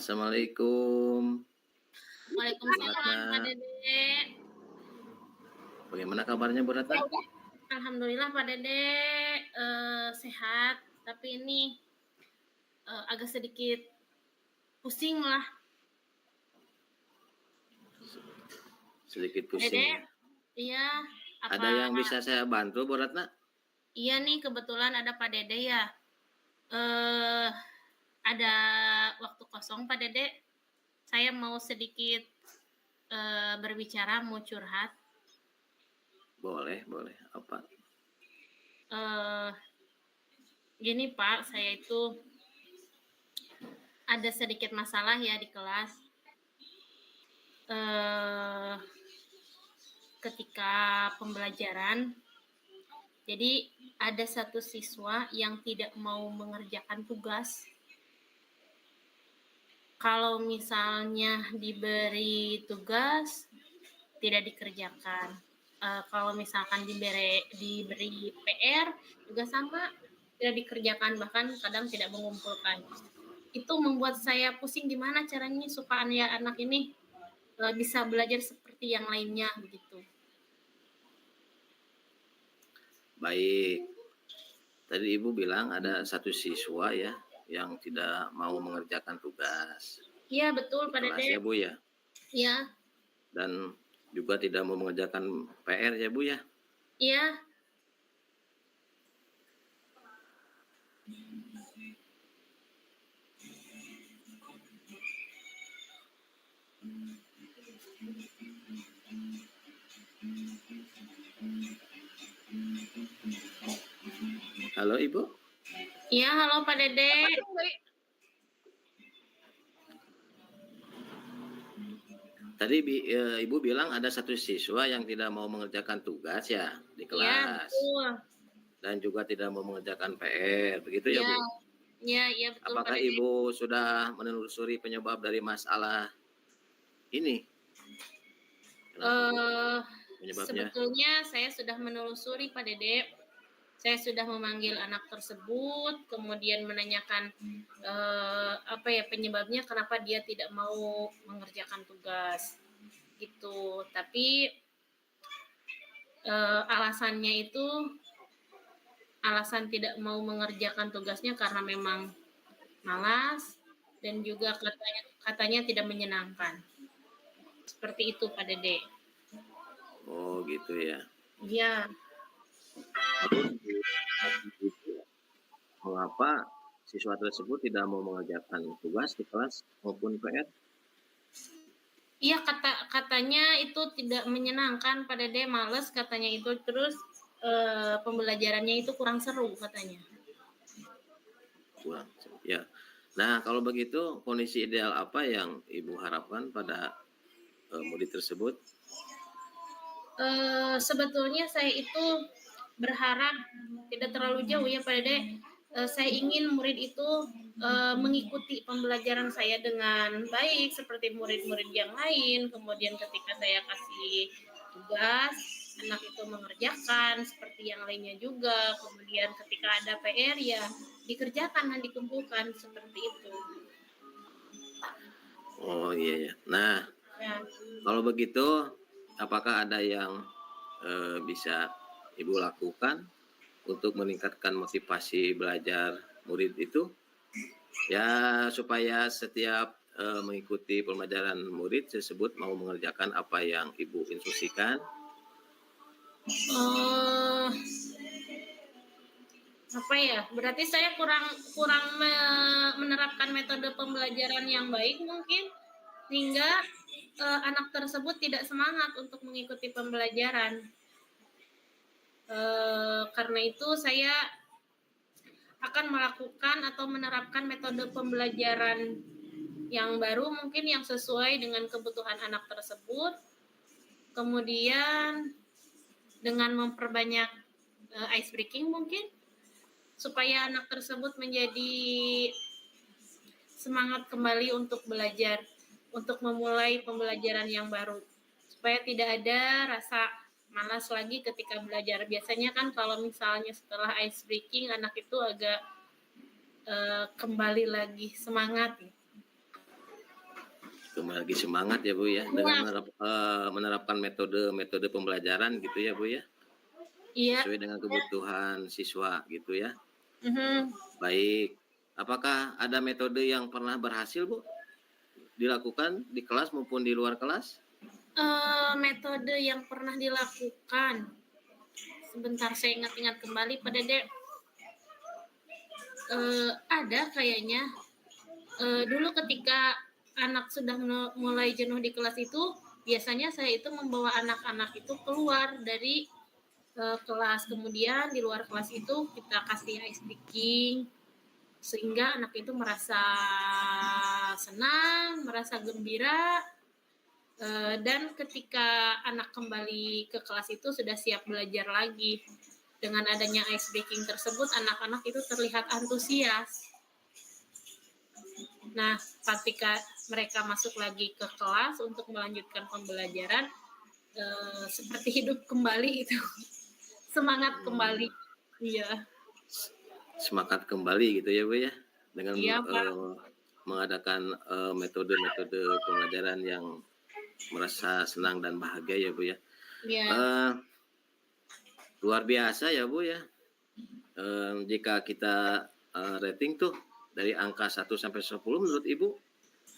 Assalamualaikum, Bu Waalaikumsalam Kak Ratna. Dede. Bagaimana kabarnya Bu Ratna? Alhamdulillah Pak Dede, sehat, tapi ini, agak sedikit pusing lah. Sedikit Pak pusing Dede, ya. iya, Ada apa yang bisa saya bantu Bu Ratna? iya nih kebetulan ada Pak Dede ya, eee, ada waktu kosong Pak Dede, saya mau sedikit, berbicara, mau curhat. Boleh, boleh. Apa? Eee, Gini Pak, saya itu ada sedikit masalah ya di kelas. Eh, Ketika pembelajaran, jadi ada satu siswa yang tidak mau mengerjakan tugas. Kalau misalnya diberi tugas, tidak dikerjakan. Kalau misalkan diberi PR juga sama, tidak dikerjakan, bahkan kadang tidak mengumpulkan. Itu membuat saya pusing gimana caranya supaya anak ini bisa belajar seperti yang lainnya begitu. Baik. Tadi Ibu bilang ada satu siswa ya yang tidak mau mengerjakan tugas Iya betul di Pak kelas Dede. ya Bu ya. Iya, Dan juga tidak mau mengerjakan PR ya Bu ya. iya. Halo Ibu. Iya, halo Pak Dede. Tadi Ibu bilang ada satu siswa yang tidak mau mengerjakan tugas ya di Iya, kelas. betul. Dan juga tidak mau mengerjakan PR, begitu ya Iya, Bu? iya betul Pak Apakah Dede. Ibu sudah menelusuri penyebab dari masalah ini? Kenapa Bu? Eh, Penyebabnya? Sebetulnya saya sudah menelusuri Pak Dede. Saya sudah memanggil anak tersebut, kemudian menanyakan apa ya penyebabnya kenapa dia tidak mau mengerjakan tugas gitu. Tapi alasannya itu alasan tidak mau mengerjakan tugasnya karena memang malas dan juga katanya tidak menyenangkan. Seperti itu Pak Dede. Oh gitu ya. Iya. Mengapa siswa tersebut tidak mau mengerjakan tugas di kelas maupun PR? Iya katanya itu tidak menyenangkan Pak Dede, males katanya itu, terus pembelajarannya itu kurang seru katanya. Kurang. Ya. Nah kalau begitu kondisi ideal apa yang Ibu harapkan pada murid tersebut? Sebetulnya saya itu berharap tidak terlalu jauh ya Pak Dede. Saya ingin murid itu mengikuti pembelajaran saya dengan baik seperti murid-murid yang lain. Kemudian ketika saya kasih tugas, anak itu mengerjakan seperti yang lainnya juga. Kemudian ketika ada PR ya dikerjakan dan dikumpulkan seperti itu. Oh iya ya. Nah Ya. kalau begitu apakah ada yang bisa Ibu lakukan untuk meningkatkan motivasi belajar murid itu ya supaya setiap mengikuti pembelajaran murid tersebut mau mengerjakan apa yang Ibu instruksikan? Uh, Apa ya? Berarti saya kurang kurang menerapkan metode pembelajaran yang baik mungkin sehingga anak tersebut tidak semangat untuk mengikuti pembelajaran. Karena itu saya akan melakukan atau menerapkan metode pembelajaran yang baru mungkin yang sesuai dengan kebutuhan anak tersebut. Kemudian dengan memperbanyak ice breaking mungkin supaya anak tersebut menjadi semangat kembali untuk belajar, untuk memulai pembelajaran yang baru, supaya tidak ada rasa malas lagi ketika belajar. Biasanya kan kalau misalnya setelah ice breaking anak itu agak kembali lagi semangat. Kembali lagi semangat ya Bu ya, dengan Iya, menerapkan metode-metode pembelajaran gitu ya Bu ya, iya. sesuai dengan kebutuhan siswa gitu ya. Mhm. Baik, apakah ada metode yang pernah berhasil Bu dilakukan di kelas maupun di luar kelas? Metode yang pernah dilakukan, sebentar saya ingat-ingat kembali Pak Dede. Ada kayaknya. Dulu ketika anak sudah mulai jenuh di kelas itu, biasanya saya itu membawa anak-anak itu keluar dari kelas. Kemudian di luar kelas itu kita kasih ice breaking sehingga anak itu merasa senang, merasa gembira. Dan ketika anak kembali ke kelas itu sudah siap belajar lagi. Dengan adanya ice breaking tersebut, anak-anak itu terlihat antusias. Nah, ketika mereka masuk lagi ke kelas untuk melanjutkan pembelajaran, seperti hidup kembali itu, semangat kembali. Iya, Semangat kembali gitu ya Bu ya, dengan iya Pak. mengadakan metode-metode pembelajaran yang merasa senang dan bahagia ya Bu ya. Iya. Eh, Luar biasa ya Bu ya. Jika kita rating tuh dari angka 1 sampai 10 menurut Ibu,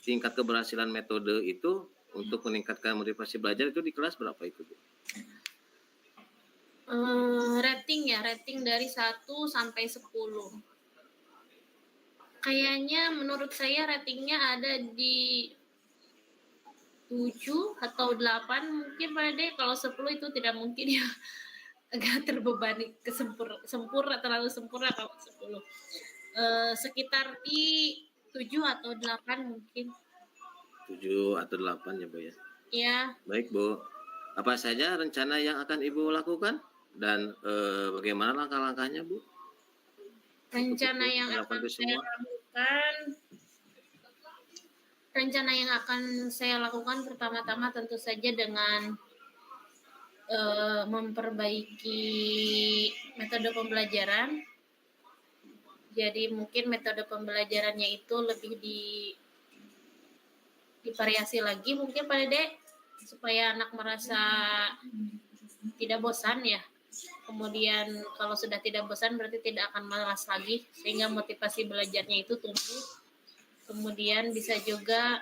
tingkat keberhasilan metode itu untuk meningkatkan motivasi belajar itu di kelas berapa itu Bu? Rating dari 1 sampai 10. Kayaknya menurut saya ratingnya ada di 7 atau 8 mungkin Pak Dede. Kalau 10 itu tidak mungkin ya. Agak terbebani sempurna, terlalu sempurna kalau 10. Sekitar di 7 atau 8 mungkin. 7 atau 8 ya Bu ya. Ya, Baik Bu, apa saja rencana yang akan Ibu lakukan dan bagaimana langkah-langkahnya Bu rencana untuk yang menerapkan akan itu saya semua? lakukan, rencana yang akan saya lakukan pertama-tama tentu saja dengan memperbaiki metode pembelajaran. Jadi mungkin metode pembelajarannya itu lebih divariasi lagi mungkin Pak Dede, supaya anak merasa tidak bosan ya. Kemudian kalau sudah tidak bosan berarti tidak akan malas lagi, sehingga motivasi belajarnya itu tumbuh. Kemudian bisa juga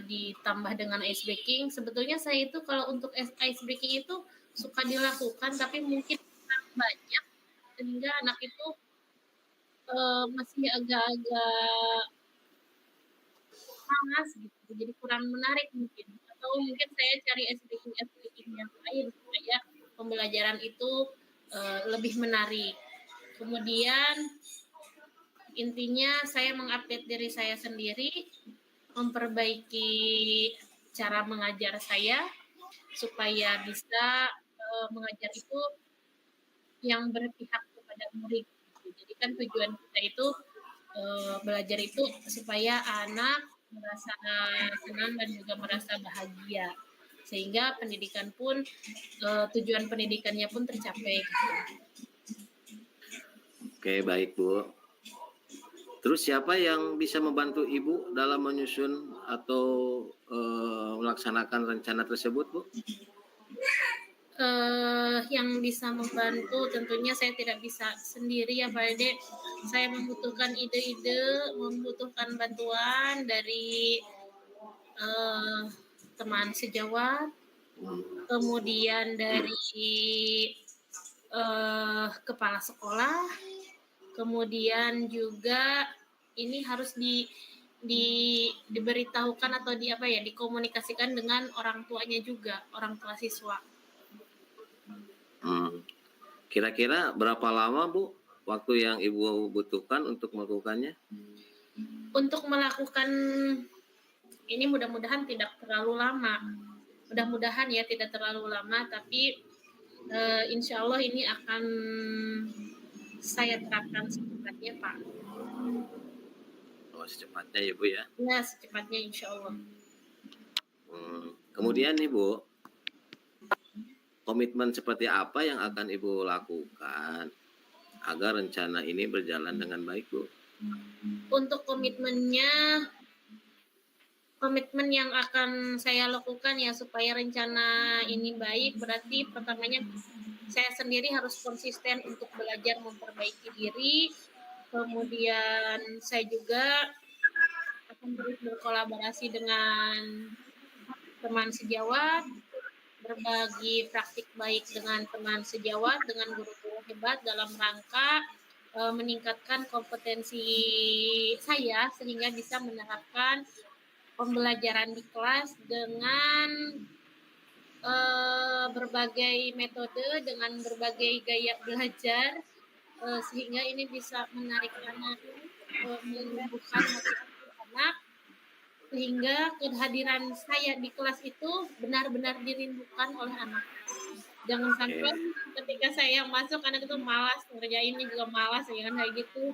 ditambah dengan ice breaking. Sebetulnya saya itu kalau untuk ice breaking itu suka dilakukan, tapi mungkin kurang banyak sehingga anak itu masih agak-agak malas gitu, jadi kurang menarik mungkin. Atau mungkin saya cari ice breaking yang lain supaya pembelajaran itu lebih menarik. Kemudian intinya saya mengupdate diri saya sendiri, memperbaiki cara mengajar saya supaya bisa mengajar itu yang berpihak kepada murid. Jadi kan tujuan kita itu belajar itu supaya anak merasa senang dan juga merasa bahagia, sehingga pendidikan pun tujuan pendidikannya pun tercapai gitu. Oke, baik Bu. Terus siapa yang bisa membantu Ibu dalam menyusun atau melaksanakan rencana tersebut Bu? Yang bisa membantu tentunya saya tidak bisa sendiri ya Pak Ede. Saya membutuhkan ide-ide, membutuhkan bantuan dari teman sejawat, kemudian dari kepala sekolah, kemudian juga ini harus diberitahukan atau dikomunikasikan dengan orang tuanya juga, orang tua siswa. Kira-kira berapa lama Bu waktu yang Ibu butuhkan untuk melakukannya? Untuk melakukan ini mudah-mudahan tidak terlalu lama. Mudah-mudahan ya tidak terlalu lama, tapi insya Allah ini akan saya terapkan secepatnya Pak. Oh, secepatnya ya Bu ya. Ya, secepatnya insya Allah. Kemudian nih Bu, komitmen seperti apa yang akan Ibu lakukan agar rencana ini berjalan dengan baik Bu? Untuk komitmennya Komitmen yang akan saya lakukan ya supaya rencana ini baik, berarti pertamanya saya sendiri harus konsisten untuk belajar memperbaiki diri, kemudian saya juga akan terus berkolaborasi dengan teman sejawat, berbagi praktik baik dengan teman sejawat, dengan guru-guru hebat dalam rangka meningkatkan kompetensi saya sehingga bisa menerapkan pembelajaran di kelas dengan berbagai metode, dengan berbagai gaya belajar, sehingga ini bisa menarik anak, menumbuhkan motivasi anak, sehingga kehadiran saya di kelas itu benar-benar dirindukan oleh anak. Jangan sampai Oke, ketika saya masuk anak itu malas, ngerjainnya juga malas, ya kan kayak gitu.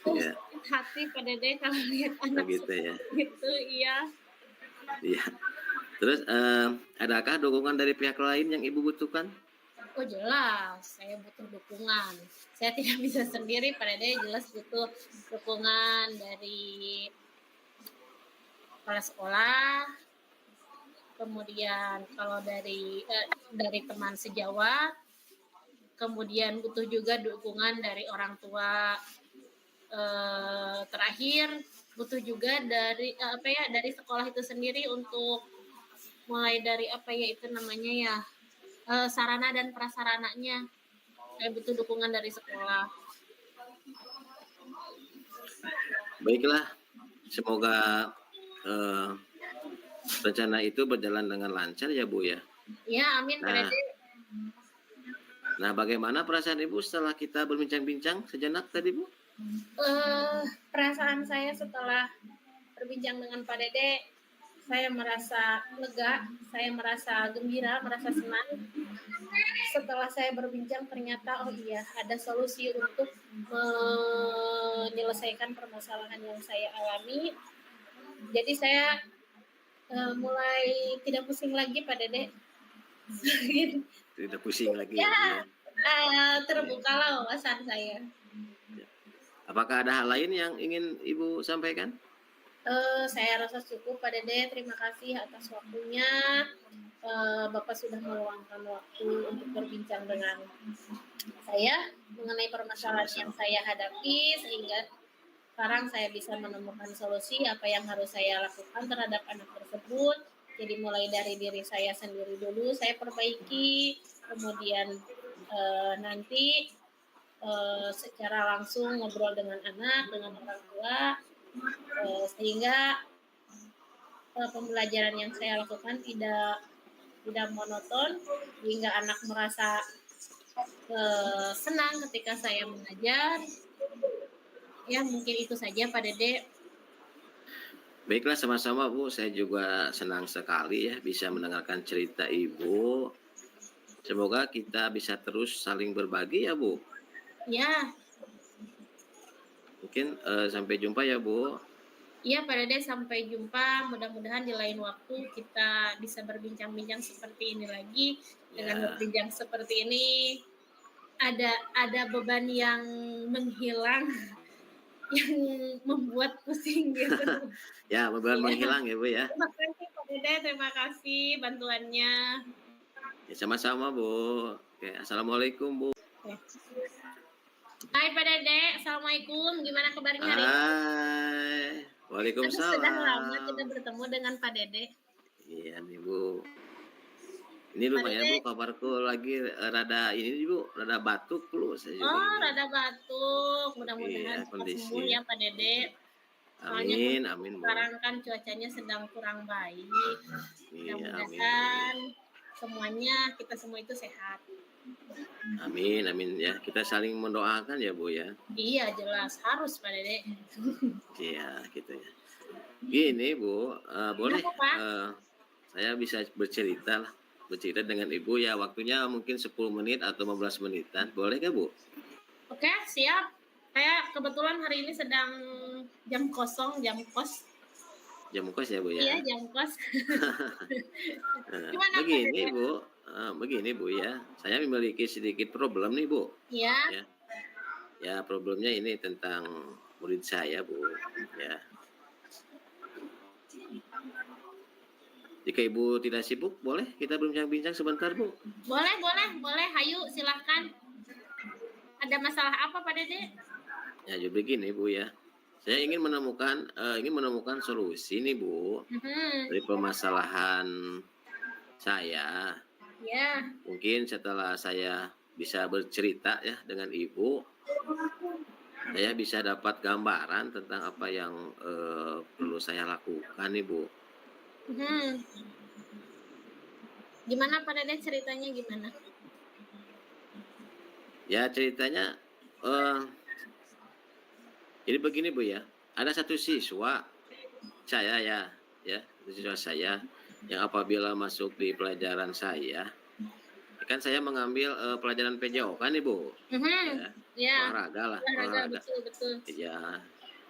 Terus ya, sakit hati Pak Dede kalau lihat anak begitu ya. seperti itu, iya. Iya. Terus adakah dukungan dari pihak lain yang Ibu butuhkan? Oh jelas, saya butuh dukungan. Saya tidak bisa sendiri, Pak Dede jelas butuh dukungan dari kepala sekolah, kemudian kalau dari teman sejawat, kemudian butuh juga dukungan dari orang tua. Terakhir butuh juga dari dari sekolah itu sendiri untuk mulai dari itu namanya ya, sarana dan prasarananya. Saya butuh dukungan dari sekolah. Baiklah, semoga eh, rencana itu berjalan dengan lancar ya Bu ya. Ya, amin Pak Nah, Dede. nah bagaimana perasaan Ibu setelah kita berbincang-bincang sejenak tadi Bu? Perasaan saya setelah berbincang dengan Pak Dede, saya merasa lega, saya merasa gembira, merasa senang. Setelah saya berbincang ternyata oh iya ada solusi untuk menyelesaikan permasalahan yang saya alami. Jadi saya mulai tidak pusing lagi Pak Dede. Tidak pusing lagi ya Ya, Bu ya. Ya, terbukalah wawasan saya. ya. Apakah ada hal lain yang ingin Ibu sampaikan? Saya rasa cukup Pak Dede. Terima kasih atas waktunya. Bapak sudah meluangkan waktu untuk berbincang dengan saya mengenai permasalahan yang Sama-sama. saya hadapi sehingga sekarang saya bisa menemukan solusi apa yang harus saya lakukan terhadap anak tersebut. Jadi mulai dari diri saya sendiri dulu saya perbaiki, kemudian nanti secara langsung ngobrol dengan anak, dengan orang tua, sehingga pembelajaran yang saya lakukan tidak monoton, sehingga anak merasa senang ketika saya mengajar. Ya mungkin itu saja Pak Dede. Baiklah sama-sama Bu, saya juga senang sekali ya bisa mendengarkan cerita Ibu. Semoga kita bisa terus saling berbagi ya Bu. Ya, Mungkin sampai jumpa ya Bu. iya Pak Dede, sampai jumpa. Mudah-mudahan di lain waktu kita bisa berbincang-bincang seperti ini lagi. Dengan Ya, berbincang seperti ini ada beban yang menghilang, yang membuat pusing gitu. ya beban Iya. menghilang ya Bu ya. Terima kasih Pak Dede, terima kasih bantuannya. Ya sama-sama Bu. Oke, Assalamualaikum Bu. Oke. Hai Pak Dede, Assalamualaikum. Gimana kabarnya hari ini? Hai, Aduh, sudah lama Waalaikumsalam. tidak bertemu dengan Pak Dede. Iya nih Bu. Ini Pak lumayan Bu, Dede, kabarku lagi rada ini Bu, rada batuk lu saya juga oh ini. rada batuk. Mudah-mudahan Iya cepat sembuh kondisi. ya Pak Dede. Soalnya Amin, kondisi amin Bu. sekarang kan cuacanya sedang kurang baik. Iya, amin, amin. Mudah-mudahan semuanya kita semua itu sehat. Amin, amin ya. Kita saling mendoakan ya Bu ya. Iya jelas harus Pak Dede. Iya gitu ya. Gini Bu, boleh Kenapa Pak? saya bisa bercerita lah. Bercerita dengan Ibu ya waktunya mungkin 10 menit atau 15 menitan. Boleh gak Bu? Oke siap. Saya kebetulan hari ini sedang jam kosong, jam kos. Jam kos ya Bu Iya ya. jam kos. Nah, Gimana Pak begini Dede? Bu, begini Bu ya. Saya memiliki sedikit problem nih Bu. Iya. Ya, ya problemnya ini tentang murid saya Bu. Ya, Jika Ibu tidak sibuk, boleh kita bincang-bincang sebentar, Bu? Boleh, boleh, boleh. Hayu, silahkan. Ada masalah apa Pak Dede? Ya, jadi begini, Bu ya. Saya ingin menemukan solusi nih, Bu, Mhm. dari permasalahan saya. Ya. Mungkin setelah saya bisa bercerita ya dengan Ibu, saya bisa dapat gambaran tentang apa yang perlu saya lakukan nih, Bu. Mhm. Gimana Pak Dede, ceritanya gimana? Ya ceritanya, eh jadi begini, Bu ya. Ada satu siswa saya ya, siswa saya yang apabila masuk di pelajaran saya, kan saya mengambil pelajaran PJO kan nih, Bu. Mhm. Ya, Ya. olahraga lah, Olahraga, olahraga. betul, betul. Ya,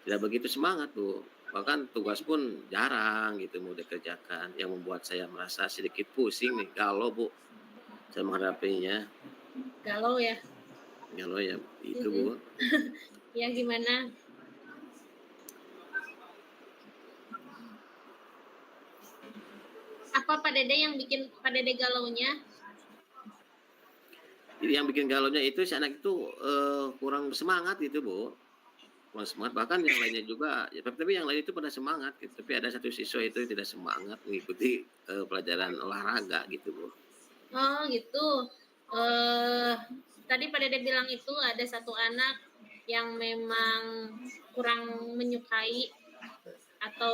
tidak begitu semangat, Bu. Bahkan tugas pun jarang gitu mau dikerjakan, yang membuat saya merasa sedikit pusing nih kalau, Bu, saya menghadapinya. Galau ya. Kalau ya itu, Mhm. Bu. Ya gimana? Apa Pak Dede yang bikin Pak Dede galaunya? Jadi yang bikin galaunya itu si anak itu kurang semangat gitu, Bu. Kurang semangat, bahkan yang lainnya juga, ya, tapi yang lain itu pada semangat gitu. Tapi ada satu siswa itu yang tidak semangat mengikuti pelajaran olahraga gitu, Bu. Oh gitu. Eh Tadi Pak Dede bilang itu ada satu anak yang memang kurang menyukai atau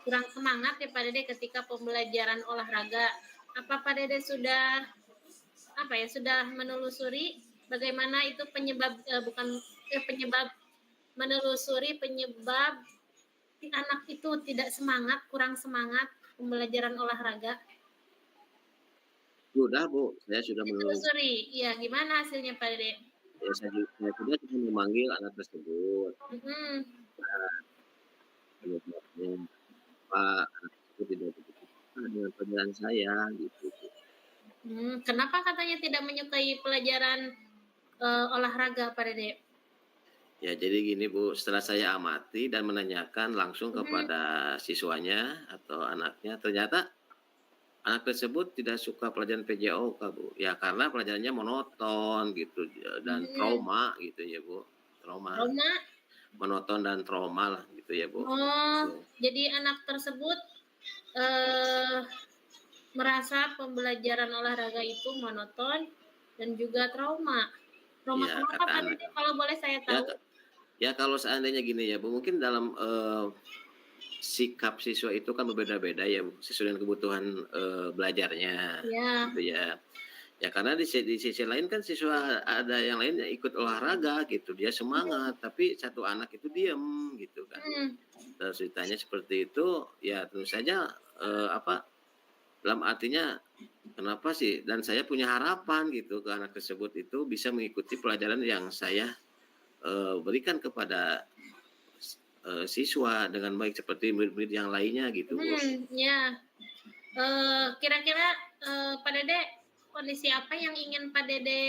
kurang semangat ya Pak Dede ketika pembelajaran olahraga. Apa Pak Dede sudah sudah menelusuri bagaimana itu penyebab penyebab menelusuri penyebab anak itu tidak semangat, kurang semangat pembelajaran olahraga? Sudah, Bu, saya sudah Ditelusuri. Iya, gimana hasilnya Pak Dede? ya saya sudah cuma memanggil anak tersebut. Mhm. Penyebabnya Pak, anak tersebut tidak begitu suka dengan pelajaran saya gitu. Kenapa katanya tidak menyukai pelajaran, olahraga Pak Dede? Ya jadi gini, Bu, setelah saya amati dan menanyakan langsung Mhm. kepada siswanya atau anaknya, ternyata anak tersebut tidak suka pelajaran PJOK, Bu. Ya karena pelajarannya monoton gitu dan Mhm. trauma gitu ya, Bu. Trauma, Trauma? monoton dan trauma lah gitu ya, Bu. Oh, Gitu. jadi anak tersebut, eee, merasa pembelajaran olahraga itu monoton dan juga trauma. Trauma Iya, kenapa kata Pak anak. Dede kalau boleh saya Ya tahu? ya kalau seandainya gini ya, Bu, mungkin dalam sikap siswa itu kan berbeda-beda ya, Bu, sesuai dengan kebutuhan belajarnya Ya. gitu ya. Ya karena di sisi lain kan siswa ada yang lain yang ikut olahraga gitu, dia semangat, tapi satu anak itu diem gitu kan. Mhm. Kalau ceritanya seperti itu, ya tentu saja dalam artinya kenapa sih? Dan saya punya harapan gitu ke anak tersebut itu bisa mengikuti pelajaran yang saya berikan kepada siswa dengan baik seperti murid-murid yang lainnya gitu, Bu. Ya. Kira-kira, Pak Dede, kondisi apa yang ingin Pak Dede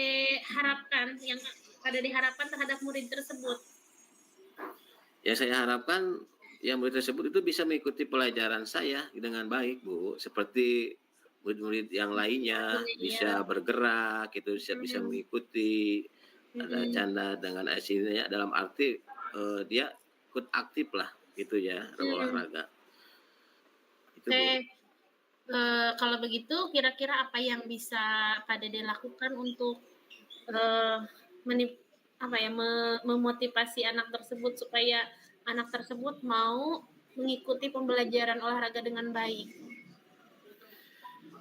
harapkan, yang Pak Dede harapkan terhadap murid tersebut? Ya saya harapkan yang murid tersebut itu bisa mengikuti pelajaran saya dengan baik, Bu. Seperti murid-murid yang lainnya Iya. bisa bergerak gitu, bisa bisa Mhm. mengikuti, ada Mhm. canda dengan aslinya dalam arti dia ikut aktif lah gitu ya dalam Mhm. olahraga. Itu, Oke, Bu. kalau begitu kira-kira apa yang bisa Pak Dede lakukan untuk, eee, menip apa ya, memotivasi anak tersebut supaya anak tersebut mau mengikuti pembelajaran olahraga dengan baik?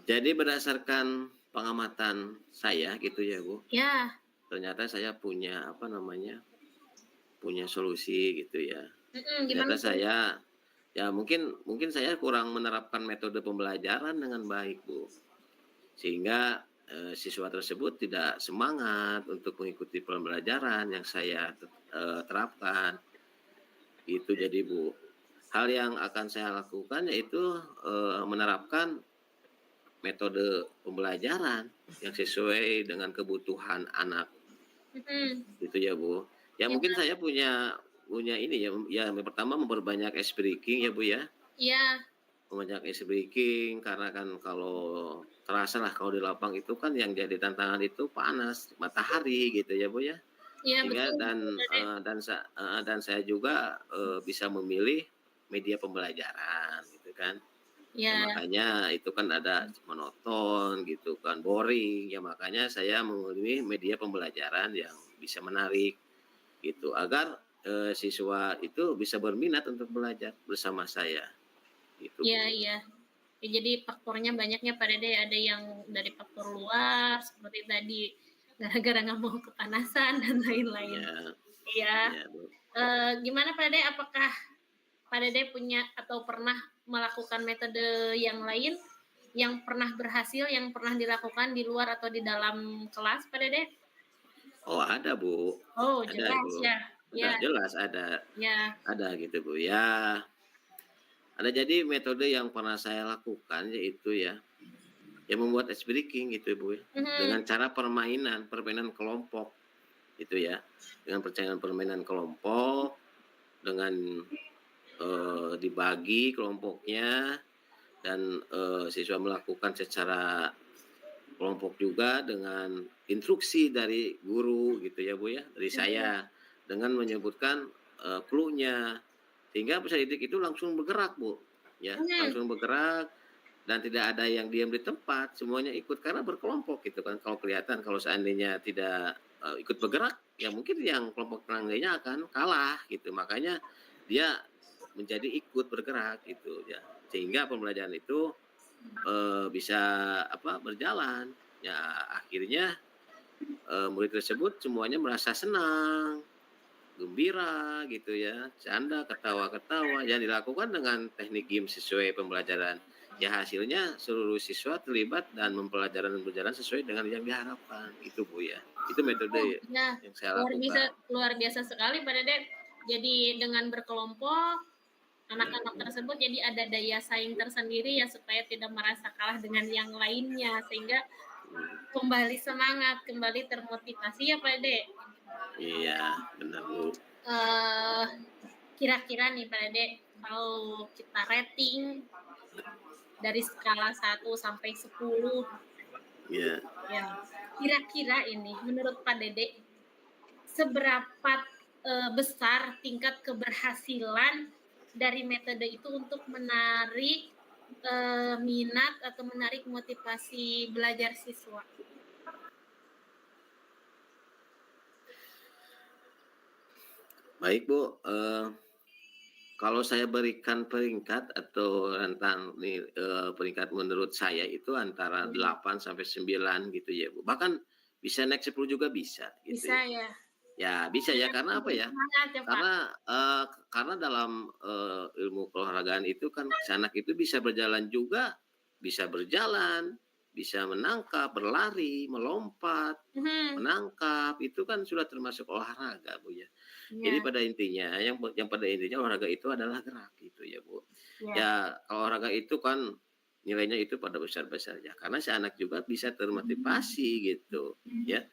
Jadi berdasarkan pengamatan saya gitu ya, Bu, Ya. ternyata saya punya punya solusi gitu ya. Gimana Ternyata tuh? saya ya mungkin mungkin saya kurang menerapkan metode pembelajaran dengan baik, Bu. Sehingga siswa tersebut tidak semangat untuk mengikuti pembelajaran yang saya terapkan. Itu jadi, Bu. Hal yang akan saya lakukan yaitu menerapkan metode pembelajaran yang sesuai dengan kebutuhan anak. Mhm. Itu ya, Bu. Ya Ya. mungkin saya punya punya ini ya, ya yang pertama memperbanyak speaking ya, Bu, ya. Iya. banyak ice breaking karena kan kalau terasa lah kalau di lapang itu kan yang jadi tantangan itu panas, matahari gitu ya, Bu, ya. Iya Sehingga betul betul, Dek. dan saya juga, bisa memilih media pembelajaran gitu kan. Ya Ya, makanya itu kan ada monoton gitu kan, boring, ya makanya saya memilih media pembelajaran yang bisa menarik gitu, agar, siswa itu bisa berminat untuk belajar bersama saya, gitu, iya Bu. iya. Ya, jadi faktornya banyaknya Pak Dede, ada yang dari faktor luar seperti tadi gara-gara nggak mau kepanasan dan lain-lain. Ya, Iya, ya, Bu. gimana Pak Dede, apakah Pak Dede punya atau pernah melakukan metode yang lain yang pernah berhasil, yang pernah dilakukan di luar atau di dalam kelas Pak Dede? Oh ada, Bu, Oh ada, jelas Bu. ya, ya Udah jelas ya. ada gitu, Bu. Ya, ada jadi metode yang pernah saya lakukan yaitu ya, yang membuat ice breaking gitu, Bu, ya, Mhm, dengan cara permainan kelompok gitu ya. Dengan permainan kelompok, dengan, dibagi kelompoknya dan, siswa melakukan secara kelompok juga dengan instruksi dari guru gitu ya, Bu, ya, dari mhm, saya dengan menyebutkan, clue-nya sehingga peserta didik itu langsung bergerak, Bu, ya, mhm, langsung bergerak dan tidak ada yang diam di tempat, semuanya ikut karena berkelompok gitu kan. Kalau kelihatan kalau seandainya tidak, ikut bergerak, ya mungkin yang kelompok tetangganya akan kalah gitu. Makanya dia menjadi ikut bergerak gitu ya, sehingga pembelajaran itu, bisa berjalan. Ya akhirnya, murid tersebut semuanya merasa senang, gembira gitu ya, canda, ketawa-ketawa, yang dilakukan dengan teknik game sesuai pembelajaran. Ya hasilnya seluruh siswa terlibat dan pembelajaran berjalan sesuai dengan yang diharapkan, itu Bu ya. Itu oh metode iya, yang saya lakukan. luar biasa sekali Pak Dede. Jadi dengan berkelompok, anak-anak tersebut jadi ada daya saing tersendiri ya supaya tidak merasa kalah dengan yang lainnya, sehingga Mmm, kembali semangat, kembali termotivasi ya Pak Dede. iya benar Bu. Eee, kira-kira nih Pak Dede, kalau kita rating dari skala 1 sampai 10, Iya. ya, kira-kira ini menurut Pak Dede, seberapa, besar tingkat keberhasilan dari metode itu untuk menarik, minat atau menarik motivasi belajar siswa? Baik Bu, kalau saya berikan peringkat atau tentang nih, peringkat menurut saya itu antara Mhm, 8 sampai 9 gitu ya, Bu. Bahkan bisa naik 10 juga bisa gitu bisa ya. ya? Ya bisa ya Biar karena apa memberi ya, semangat ya, Pak? karena dalam, ilmu keolahragaan itu kan si anak itu bisa berjalan juga, bisa berjalan, bisa menangkap, berlari, melompat, Mhm, menangkap, itu kan sudah termasuk olahraga, Bu, ya. Jadi iya pada intinya yang pada intinya olahraga itu adalah gerak gitu ya, Bu. iya, Ya kalau olahraga itu kan nilainya itu pada besar-besarnya karena si anak juga bisa termotivasi gitu ya.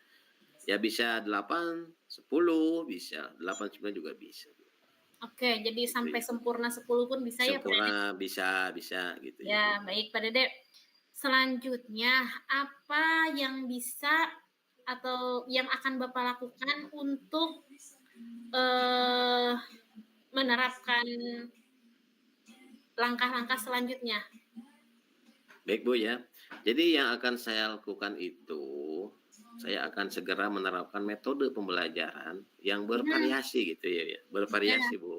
Ya bisa 8 10 bisa, 8 9 juga bisa, oke, jadi gitu sampai ya. sempurna 10 pun bisa ya, Pak Dede? Sempurna bisa gitu ya, Bu. Ya, baik Pak Dede. Selanjutnya, apa yang bisa atau yang akan Bapak lakukan untuk, eee, menerapkan langkah-langkah selanjutnya? Baik, Bu, ya. Jadi yang akan saya lakukan itu, saya akan segera menerapkan metode pembelajaran yang Mhm, bervariasi gitu ya, iya, bervariasi, Bu.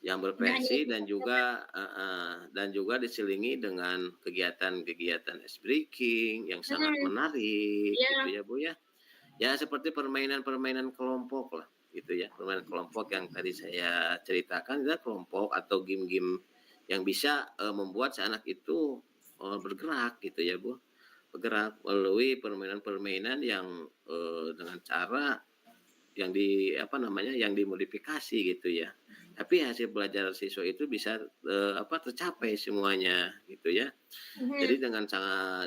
Yang tidak hanya bervariasi itu dan saja, Pak? juga diselingi dengan kegiatan-kegiatan ice breaking yang sangat Mhm, menarik gitu iya, ya, Bu, ya. Ya seperti permainan-permainan kelompok lah gitu ya, permainan kelompok yang tadi saya ceritakan ya kelompok atau game-game yang bisa, membuat si anak itu, bergerak gitu ya, Bu. Bergerak melalui permainan-permainan yang, dengan cara yang yang dimodifikasi gitu ya. Tapi hasil belajar siswa itu bisa, tercapai semuanya gitu ya. Jadi mhm,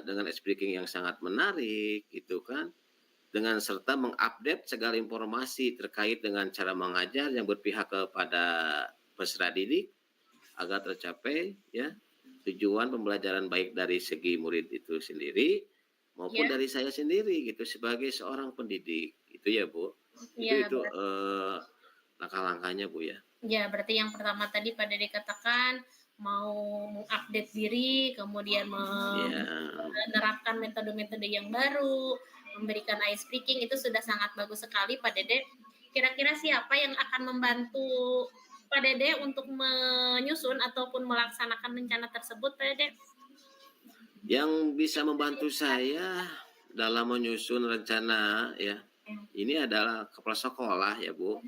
dengan speaking yang sangat menarik gitu kan, dengan serta mengupdate segala informasi terkait dengan cara mengajar yang berpihak kepada peserta didik agar tercapai ya tujuan pembelajaran baik dari segi murid itu sendiri maupun Ya, dari saya sendiri gitu sebagai seorang pendidik. Itu ya, Bu. ya, Itu langkah-langkahnya, Bu ya. ya, berarti yang pertama tadi Pak Dede katakan mau mengupdate diri, kemudian Ya, menerapkan metode-metode yang baru, memberikan ice breaking itu sudah sangat bagus sekali Pak Dede. Kira-kira siapa yang akan membantu Pak Dede untuk menyusun ataupun melaksanakan rencana tersebut Pak Dede? yang bisa membantu saya dalam menyusun rencana ya, ini adalah kepala sekolah ya, Bu.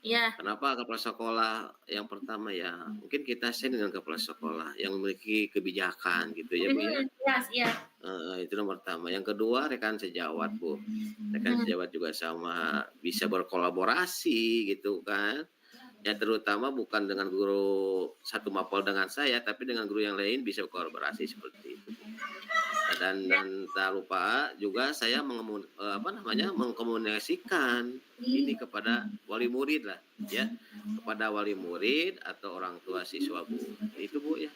Ya, Kenapa kepala sekolah yang pertama ya, mungkin kita share dengan kepala sekolah yang memiliki kebijakan gitu ya, Bu ya. jelas, ya. Itu nomor pertama. Yang kedua rekan sejawat, Bu. Rekan sejawat juga sama bisa berkolaborasi gitu kan. Ya terutama bukan dengan guru satu mapel dengan saya, tapi dengan guru yang lain bisa berkolaborasi seperti itu. Dan tak lupa juga saya mengkomunikasikan ini kepada wali murid lah ya, kepada wali murid atau orang tua siswa, Bu. Itu, Bu ya.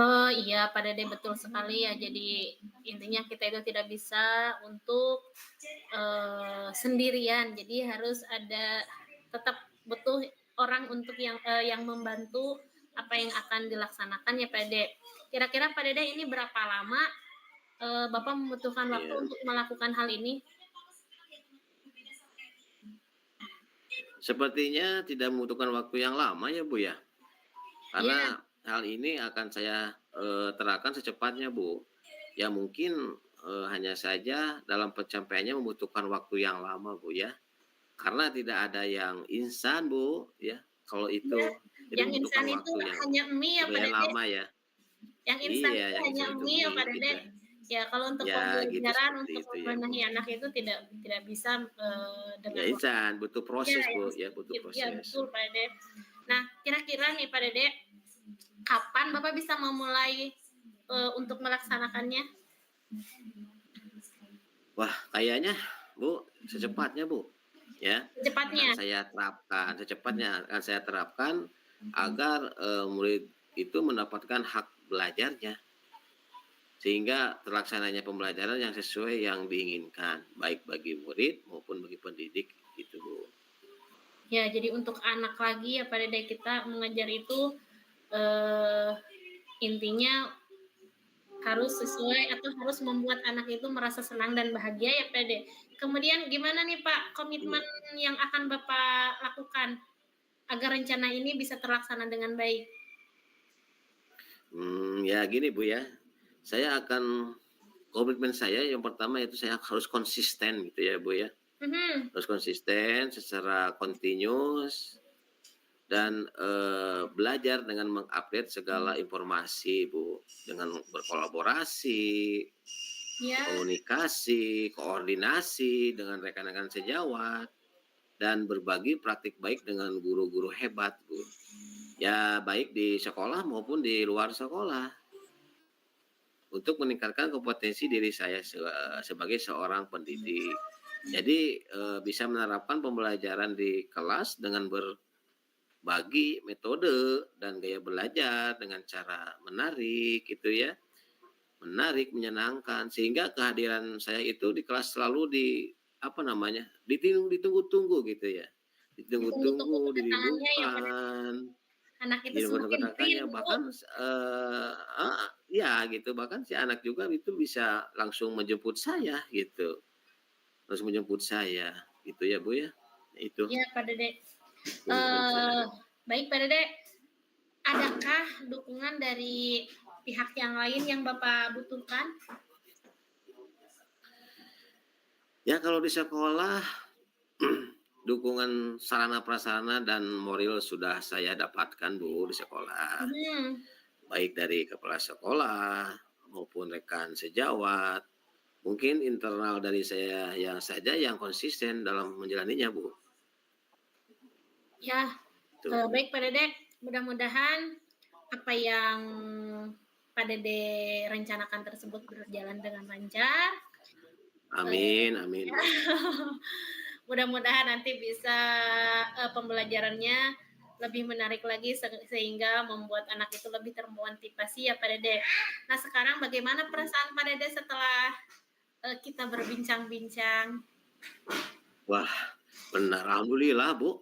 Oh iya, Pak Dede betul sekali ya. Jadi intinya kita itu tidak bisa untuk sendirian. Jadi harus ada tetap butuh orang untuk yang membantu apa yang akan dilaksanakan ya Pak Dede. Kira-kira Pak Dede ini berapa lama Bapak membutuhkan waktu Iya. untuk melakukan hal ini? Sepertinya tidak membutuhkan waktu yang lama ya, Bu ya. Karena hal ini akan saya terapkan secepatnya, Bu. Ya mungkin hanya saja dalam pencapaiannya membutuhkan waktu yang lama, Bu ya. Karena tidak ada yang instan, Bu ya. Kalau itu jadi Yang membutuhkan instan itu waktu yang hanya mie ya Pak lumayan Dede. lama ya. Yang instan Iya, itu yang hanya instan itu mie ya Pak mie Dede. gitu. Ya kalau untuk Ya gitu pembelajaran seperti untuk itu ya, Bu. membenahi anak itu tidak bisa Ya dengan waktu. instan, butuh Ya, proses, yang Bu ya, butuh sedikit. Ya proses. betul Pak Dede. Nah kira-kira nih Pak Dede, kapan Bapak bisa memulai untuk melaksanakannya? Wah, kayaknya Bu secepatnya, Bu. Ya, Secepatnya. secepatnya akan saya terapkan agar murid itu mendapatkan hak belajarnya sehingga terlaksananya pembelajaran yang sesuai yang diinginkan baik bagi murid maupun bagi pendidik gitu, Bu. Ya jadi untuk anak lagi ya Pak Dede kita mengajar itu intinya harus sesuai atau harus membuat anak itu merasa senang dan bahagia ya Pak Dede. Kemudian gimana nih Pak komitmen Iya. yang akan Bapak lakukan agar rencana ini bisa terlaksana dengan baik? Ya gini, Bu ya. Saya akan komitmen saya yang pertama itu saya harus konsisten gitu ya, Bu ya. Mhm. Harus konsisten secara continuous dan belajar dengan mengupdate segala informasi, Bu, dengan berkolaborasi, Ya, komunikasi, koordinasi dengan rekan-rekan sejawat dan berbagi praktik baik dengan guru-guru hebat, Bu. Ya baik di sekolah maupun di luar sekolah untuk meningkatkan kompetensi diri saya sebagai seorang pendidik. Jadi bisa menerapkan pembelajaran di kelas dengan berbagi metode dan gaya belajar dengan cara menarik gitu ya. Menarik, menyenangkan sehingga kehadiran saya itu di kelas selalu ditunggu-tunggu gitu ya. ditunggu-tunggu Ditunggu-tunggu, kedatangannya ya Pak Dede. dirindukan, Anak itu semakin direkan-rekannya rindu. bahkan ya gitu, bahkan si anak juga itu bisa langsung menjemput saya gitu. Langsung menjemput saya gitu ya, Bu ya. Itu Ya Pak Dede. komitmen saya. Baik Pak Dede, adakah dukungan dari pihak yang lain yang Bapak butuhkan? Ya kalau di sekolah dukungan sarana prasarana dan moral sudah saya dapatkan, Bu, di sekolah. Mhm. Baik dari kepala sekolah maupun rekan sejawat. Mungkin internal dari saya yang saja yang konsisten dalam menjalaninya, Bu. Ya, Tuh. baik Pak Dede, mudah-mudahan apa yang Pak Dede rencanakan tersebut berjalan dengan lancar. Amin, amin. Mudah-mudahan nanti bisa pembelajarannya lebih menarik lagi sehingga membuat anak itu lebih termotivasi ya Pak Dede. Nah sekarang bagaimana perasaan Pak Dede setelah kita berbincang-bincang? Wah, benar, alhamdulillah Bu.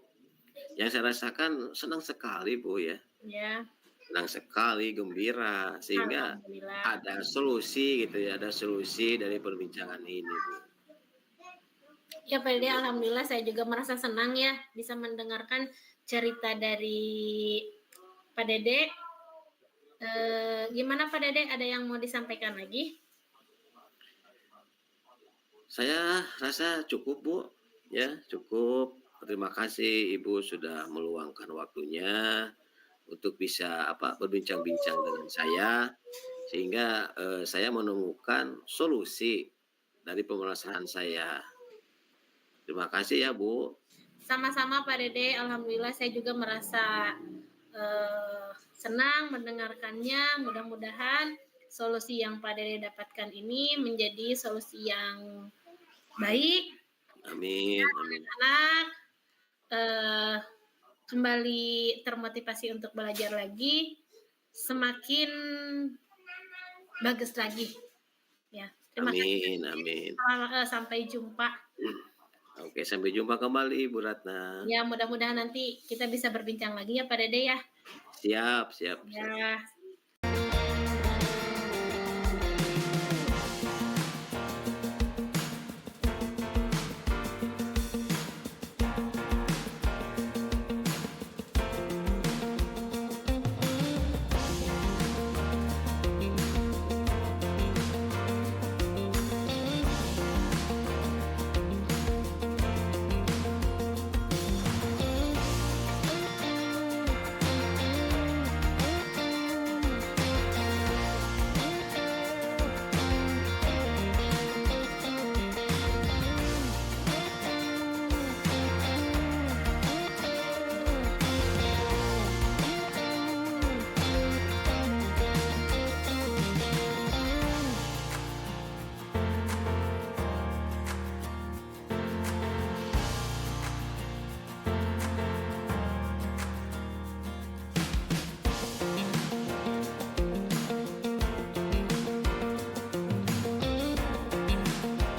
Yang saya rasakan senang sekali Bu ya. Ya, Senang sekali, gembira, sehingga alhamdulillah. ada solusi gitu ya, ada solusi dari perbincangan ini Bu. Ya Pak Dede, alhamdulillah saya juga merasa senang ya bisa mendengarkan cerita dari Pak Dede. Gimana Pak Dede, ada yang mau disampaikan lagi? Saya rasa cukup Bu, ya cukup. Terima kasih Ibu sudah meluangkan waktunya untuk bisa berbincang-bincang dengan saya, sehingga saya menemukan solusi dari permasalahan saya. Terima kasih ya Bu. Sama-sama Pak Dede, alhamdulillah saya juga merasa senang mendengarkannya. Mudah-mudahan solusi yang Pak Dede dapatkan ini menjadi solusi yang baik. Amin, amin. Anak kembali termotivasi untuk belajar lagi, semakin bagus lagi. Ya, terima Amin, amin. kasih. Sampai jumpa. Oke, sampai jumpa kembali Bu Ratna. Ya, mudah-mudahan nanti kita bisa berbincang lagi ya Pak Dede ya. Siap, siap, siap. Ya.